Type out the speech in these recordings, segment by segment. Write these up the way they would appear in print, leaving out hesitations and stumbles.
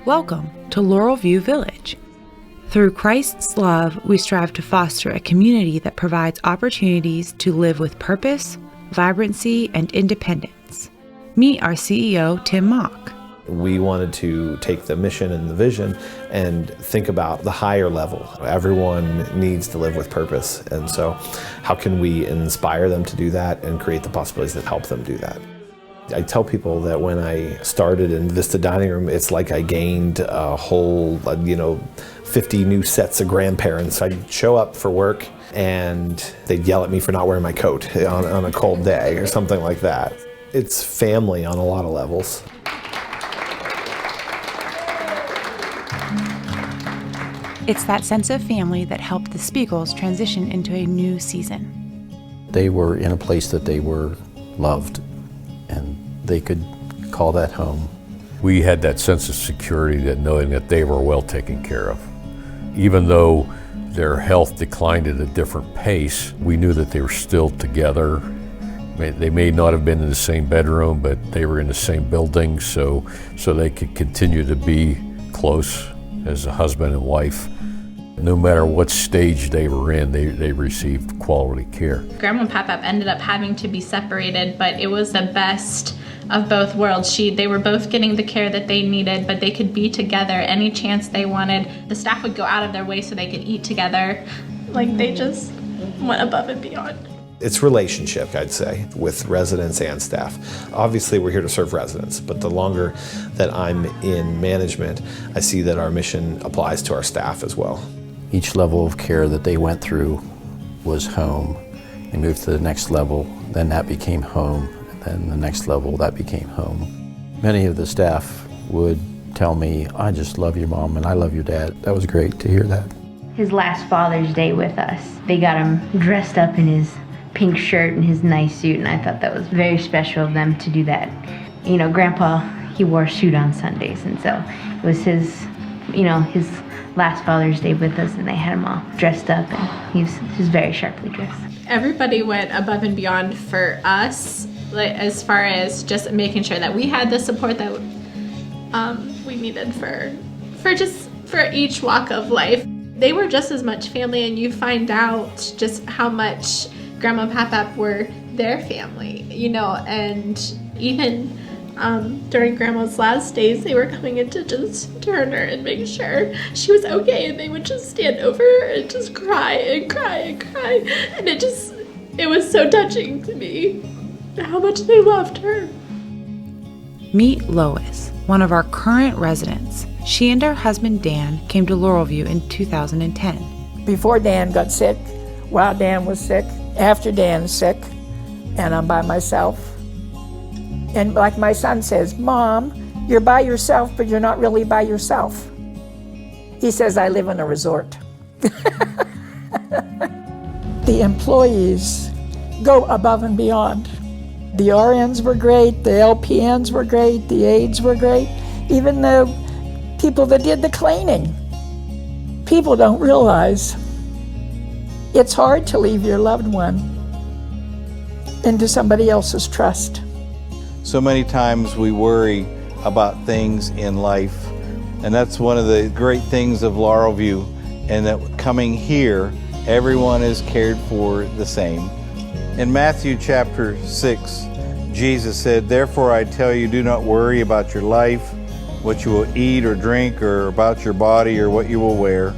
Welcome to Laurel View Village. Through Christ's love, we strive to foster a community that provides opportunities to live with purpose, vibrancy, and independence. Meet our CEO, Tim Mock. We wanted to take the mission and the vision and think about the higher level. Everyone needs to live with purpose, and so how can we inspire them to do that and create the possibilities that help them do that? I tell people that when I started in Vista Dining Room, it's like I gained a whole, 50 new sets of grandparents. I'd show up for work and they'd yell at me for not wearing my coat on a cold day or something like that. It's family on a lot of levels. It's that sense of family that helped the Spiegels transition into a new season. They were in a place that they were loved, and they could call that home. We had that sense of security, that knowing that they were well taken care of. Even though their health declined at a different pace, we knew that they were still together. They may not have been in the same bedroom, but they were in the same building, so they could continue to be close as a husband and wife. No matter what stage they were in, they received quality care. Grandma and Papa ended up having to be separated, but it was the best of both worlds. They were both getting the care that they needed, but they could be together any chance they wanted. The staff would go out of their way so they could eat together. They just went above and beyond. It's relationship, I'd say, with residents and staff. Obviously, we're here to serve residents, but the longer that I'm in management, I see that our mission applies to our staff as well. Each level of care that they went through was home. They moved to the next level, then that became home, and then the next level, that became home. Many of the staff would tell me, "I just love your mom and I love your dad." That was great to hear that. His last Father's Day with us, they got him dressed up in his pink shirt and his nice suit, and I thought that was very special of them to do that. Grandpa, he wore a suit on Sundays, and so it was his last Father's Day with us, and they had him all dressed up, and he was very sharply dressed. Everybody went above and beyond for us, as far as just making sure that we had the support that we needed for each walk of life. They were just as much family, and you find out just how much Grandma and Papa were their family, and even during Grandma's last days, they were coming in to just turn her and make sure she was okay, and they would just stand over her and just cry and cry and cry, and it was so touching to me how much they loved her. Meet Lois, one of our current residents. She and her husband Dan came to Laurel View in 2010. Before Dan got sick, while Dan was sick, after Dan's sick, and I'm by myself. And like my son says, "Mom, you're by yourself, but you're not really by yourself." He says, "I live in a resort." The employees go above and beyond. The RNs were great, the LPNs were great, the aides were great, even the people that did the cleaning. People don't realize it's hard to leave your loved one into somebody else's trust. So many times we worry about things in life, and that's one of the great things of Laurel View, and that coming here, everyone is cared for the same. In Matthew chapter 6, Jesus said, "Therefore I tell you, do not worry about your life, what you will eat or drink, or about your body or what you will wear.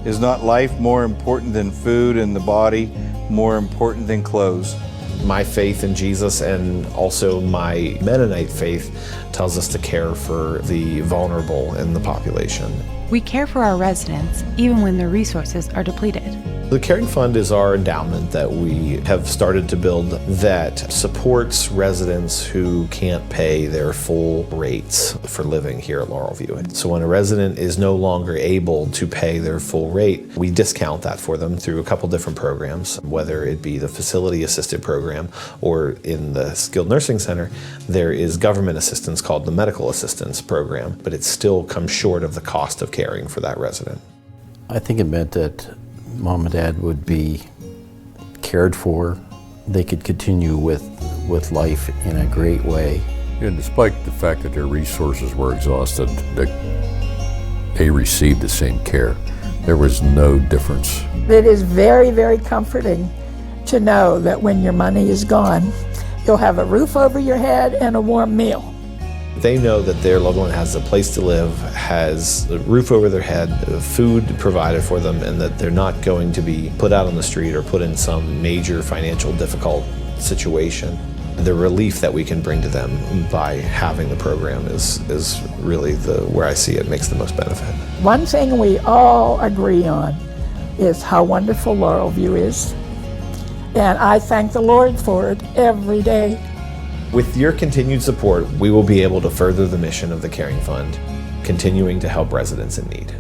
Is not life more important than food, and the body more important than clothes?" My faith in Jesus and also my Mennonite faith tells us to care for the vulnerable in the population. We care for our residents even when their resources are depleted. The Caring Fund is our endowment that we have started to build that supports residents who can't pay their full rates for living here at Laurel View. So when a resident is no longer able to pay their full rate, we discount that for them through a couple different programs, whether it be the facility assisted program or in the skilled nursing center, there is government assistance called the medical assistance program, but it still comes short of the cost of caring for that resident. I think it meant that Mom and Dad would be cared for. They could continue with life in a great way. And despite the fact that their resources were exhausted, they received the same care. There was no difference. It is very, very comforting to know that when your money is gone, you'll have a roof over your head and a warm meal. They know that their loved one has a place to live, has a roof over their head, food provided for them, and that they're not going to be put out on the street or put in some major financial difficult situation. The relief that we can bring to them by having the program is really where I see it makes the most benefit. One thing we all agree on is how wonderful Laurel View is. And I thank the Lord for it every day. With your continued support, we will be able to further the mission of the Caring Fund, continuing to help residents in need.